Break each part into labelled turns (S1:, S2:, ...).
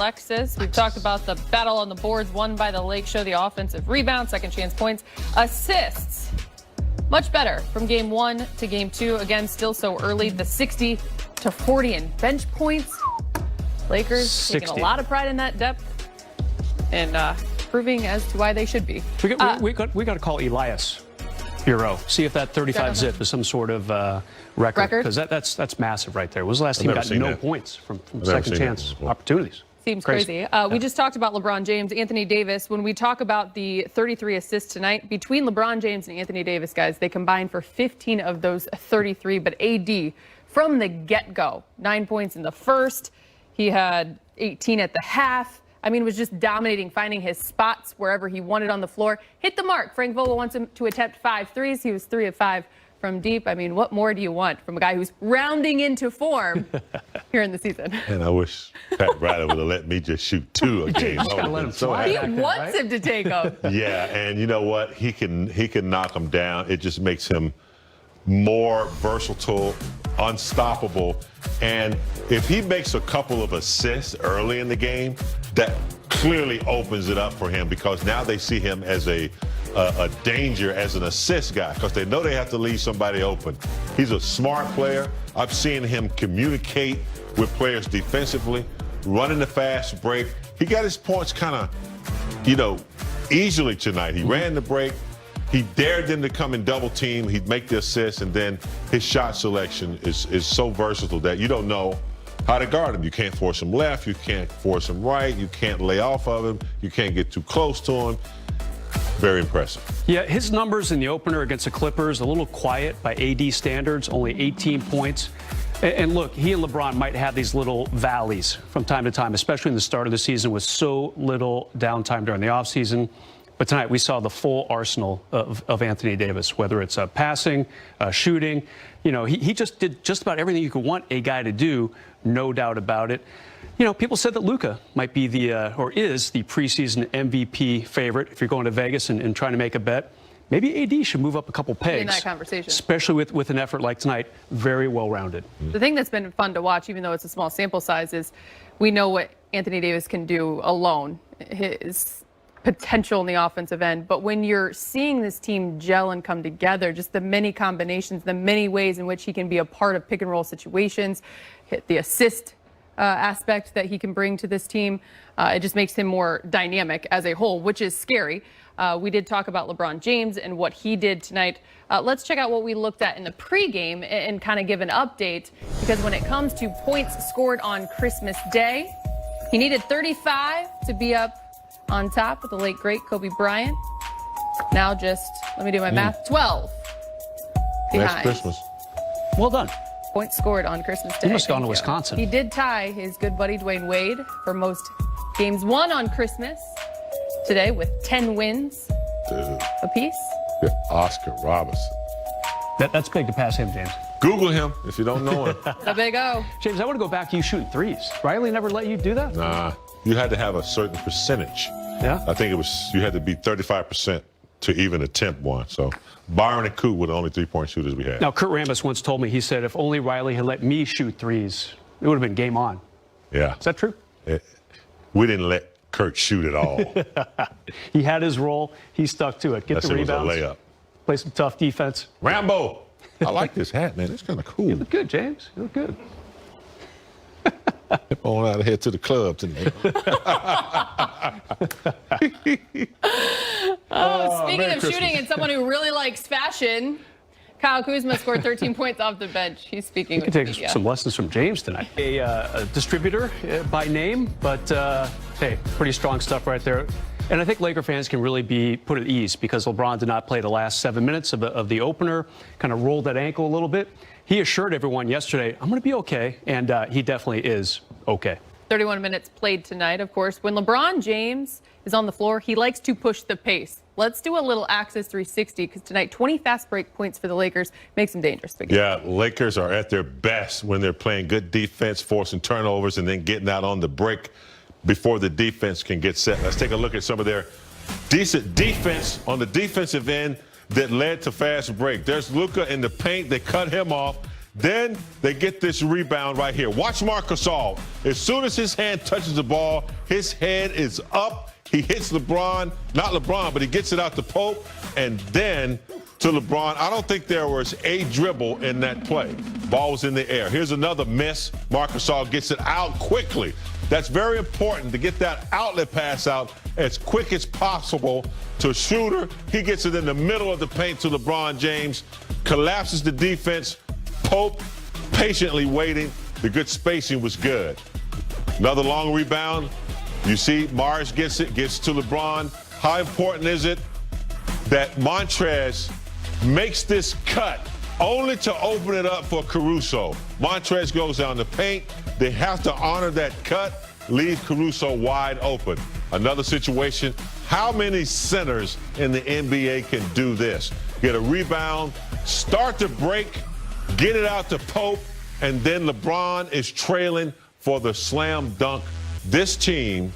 S1: Alexis, we've talked about the battle on the boards won by the Lake Show, the offensive rebound, second chance points, assists. Much better from game 1 to game 2. Again, still so early, the 60-40 in bench points. Lakers taking a lot of pride in that depth and proving as to why they should be.
S2: We got to call Elias Bureau, see if that 35 zip is some sort of record, because that's massive right there. When was the last team got no points from second chance opportunities?
S1: Seems crazy. We just talked about LeBron James, Anthony Davis. When we talk about the 33 assists tonight, between LeBron James and Anthony Davis, guys, they combined for 15 of those 33. But AD, from the get-go, 9 points in the first. He had 18 at the half. I mean, was just dominating, finding his spots wherever he wanted on the floor. Hit the mark. Frank Vogel wants him to attempt 5 threes. He was 3 of 5 from deep. I mean, what more do you want from a guy who's rounding into form here in the season?
S3: And I wish Pat Riley would have let me just shoot 2 a game.
S1: He wants him to take them.
S3: Yeah, and you know what? He can knock them down. It just makes him more versatile, unstoppable. And if he makes a couple of assists early in the game, that clearly opens it up for him, because now they see him as a danger as an assist guy, because they know they have to leave somebody open. He's a smart player. I've seen him communicate with players defensively, running the fast break. He got his points kind of, easily tonight. He ran the break. He dared them to come and double team. He'd make the assist, and then his shot selection is so versatile that you don't know how to guard him. You can't force him left. You can't force him right. You can't lay off of him. You can't get too close to him. Very impressive.
S2: Yeah, his numbers in the opener against the Clippers, a little quiet by AD standards, only 18 points. And look, he and LeBron might have these little valleys from time to time, especially in the start of the season with so little downtime during the offseason. But tonight we saw the full arsenal of Anthony Davis, whether it's passing, shooting. He just did just about everything you could want a guy to do, no doubt about it. People said that Luka might be or is the preseason MVP favorite. If you're going to Vegas and trying to make a bet, maybe AD should move up a couple pegs.
S1: In that conversation.
S2: Especially with an effort like tonight, very well-rounded.
S1: The thing that's been fun to watch, even though it's a small sample size, is we know what Anthony Davis can do alone. His potential in the offensive end. But when you're seeing this team gel and come together, just the many combinations, the many ways in which he can be a part of pick and roll situations, hit the assist aspect that he can bring to this team, it just makes him more dynamic as a whole, which is scary. We did talk about LeBron James and what he did tonight. Let's check out what we looked at in the pregame and kind of give an update, because when it comes to points scored on Christmas Day, he needed 35 to be up on top with the late, great Kobe Bryant. Now just, let me do my math, 12 behind.
S3: Next Christmas.
S2: Well done.
S1: Points scored on Christmas Day.
S2: He must have gone to Wisconsin.
S1: He did tie his good buddy Dwayne Wade for most games won on Christmas today with 10 wins apiece.
S3: Yeah, Oscar Robertson.
S2: That's big to pass him, James.
S3: Google him if you don't know him.
S1: A big O.
S2: James, I want to go back to you shooting threes. Riley never let you do that?
S3: Nah, you had to have a certain percentage.
S2: Yeah?
S3: I think you had to be 35% to even attempt one. So Byron and Coot were the only three-point shooters we had.
S2: Now, Kurt Rambis once told me, he said, if only Riley had let me shoot threes, it would have been game on.
S3: Yeah.
S2: Is that true?
S3: We didn't let Kurt shoot at all.
S2: He had his role. He stuck to it. Get the rebounds.
S3: It was a layup.
S2: Play some tough defense.
S3: Rambo! I like this hat, man. It's kind of cool.
S2: You look good, James. You look good.
S3: Hip on out of here to the club tonight.
S1: Speaking of shooting and someone who really likes fashion, Kyle Kuzma scored 13 points off the bench. He's speaking with
S2: take some lessons from James tonight. A distributor by name, but hey, pretty strong stuff right there. And I think Laker fans can really be put at ease, because LeBron did not play the last 7 minutes of the opener, kind of rolled that ankle a little bit. He assured everyone yesterday, I'm going to be okay, and he definitely is okay.
S1: 31 minutes played tonight, of course. When LeBron James is on the floor, he likes to push the pace. Let's do a little Axis 360, because tonight, 20 fast break points for the Lakers makes them dangerous.
S3: Yeah, Lakers are at their best when they're playing good defense, forcing turnovers, and then getting out on the break before the defense can get set. Let's take a look at some of their decent defense on the defensive end that led to fast break. There's Luka in the paint. They cut him off. Then they get this rebound right here. Watch Marc Gasol. As soon as his hand touches the ball, his head is up. He hits LeBron, not LeBron, but he gets it out to Pope, and then to LeBron. I don't think there was a dribble in that play. Ball was in the air. Here's another miss. Marc Gasol gets it out quickly. That's very important to get that outlet pass out as quick as possible to Schroeder. He gets it in the middle of the paint to LeBron James, collapses the defense. Pope patiently waiting. The good spacing was good. Another long rebound. You see Mars gets it, gets to LeBron. How important is it that Montrez makes this cut only to open it up for Caruso? Montrez goes down the paint. They have to honor that cut, leave Caruso wide open. Another situation, how many centers in the NBA can do this? Get a rebound, start to break, get it out to Pope, and then LeBron is trailing for the slam dunk. This team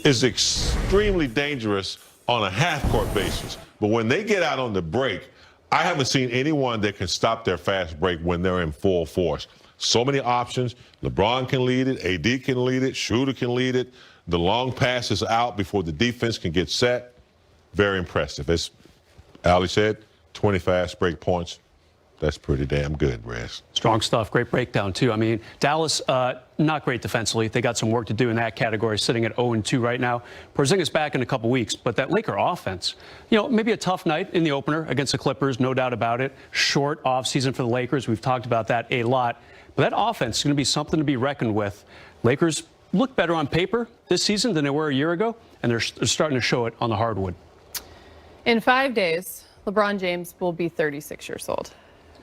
S3: is extremely dangerous on a half-court basis. But when they get out on the break, I haven't seen anyone that can stop their fast break when they're in full force. So many options. LeBron can lead it. AD can lead it. Schroeder can lead it. The long pass is out before the defense can get set. Very impressive. As Ali said, 20 fast break points. That's pretty damn good, Rez.
S2: Strong stuff. Great breakdown, too. I mean, Dallas, not great defensively. They got some work to do in that category, sitting at 0-2 right now. Porzingis back in a couple weeks, but that Laker offense, maybe a tough night in the opener against the Clippers, no doubt about it. Short offseason for the Lakers. We've talked about that a lot. But that offense is going to be something to be reckoned with. Lakers look better on paper this season than they were a year ago, and they're starting to show it on the hardwood.
S1: In 5 days, LeBron James will be 36 years old.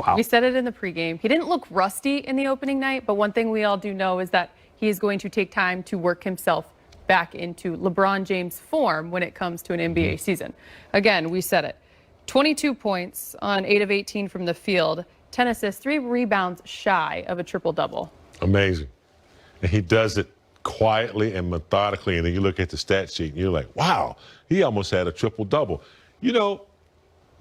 S2: Wow.
S1: We said it in the pregame. He didn't look rusty in the opening night, but one thing we all do know is that he is going to take time to work himself back into LeBron James form when it comes to an NBA season. Again, we said it. 22 points on 8 of 18 from the field, 10 assists, 3 rebounds shy of a triple-double.
S3: Amazing. And he does it quietly and methodically. And then you look at the stat sheet and you're like, wow, he almost had a triple-double.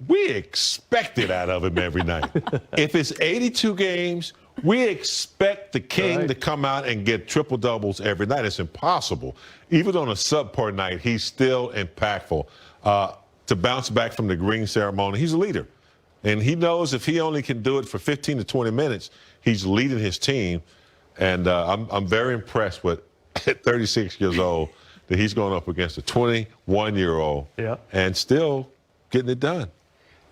S3: We expect it out of him every night. If it's 82 games, we expect the king to come out and get triple doubles every night. It's impossible. Even on a subpar night, he's still impactful. To bounce back from the ring ceremony, he's a leader. And he knows if he only can do it for 15 to 20 minutes, he's leading his team. And I'm very impressed with, at 36 years old, that he's going up against a 21-year-old and still getting it done.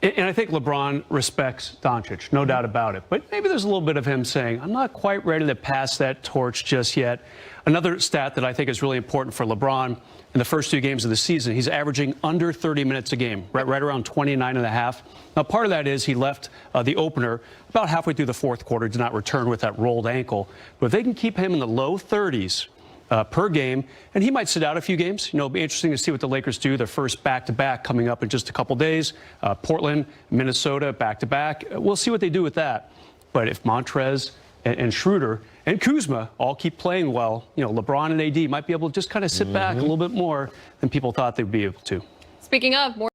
S2: And I think LeBron respects Doncic, no doubt about it. But maybe there's a little bit of him saying, I'm not quite ready to pass that torch just yet. Another stat that I think is really important for LeBron, in the first 2 games of the season, he's averaging under 30 minutes a game, right around 29 and a half. Now, part of that is he left the opener about halfway through the fourth quarter, did not return with that rolled ankle. But if they can keep him in the low 30s, per game, and he might sit out a few games. It'll be interesting to see what the Lakers do. Their first back-to-back coming up in just a couple days. Portland, Minnesota, back-to-back. We'll see what they do with that. But if Montrez and Schroeder and Kuzma all keep playing well, LeBron and AD might be able to just kind of sit back a little bit more than people thought they'd be able to.
S1: Speaking of more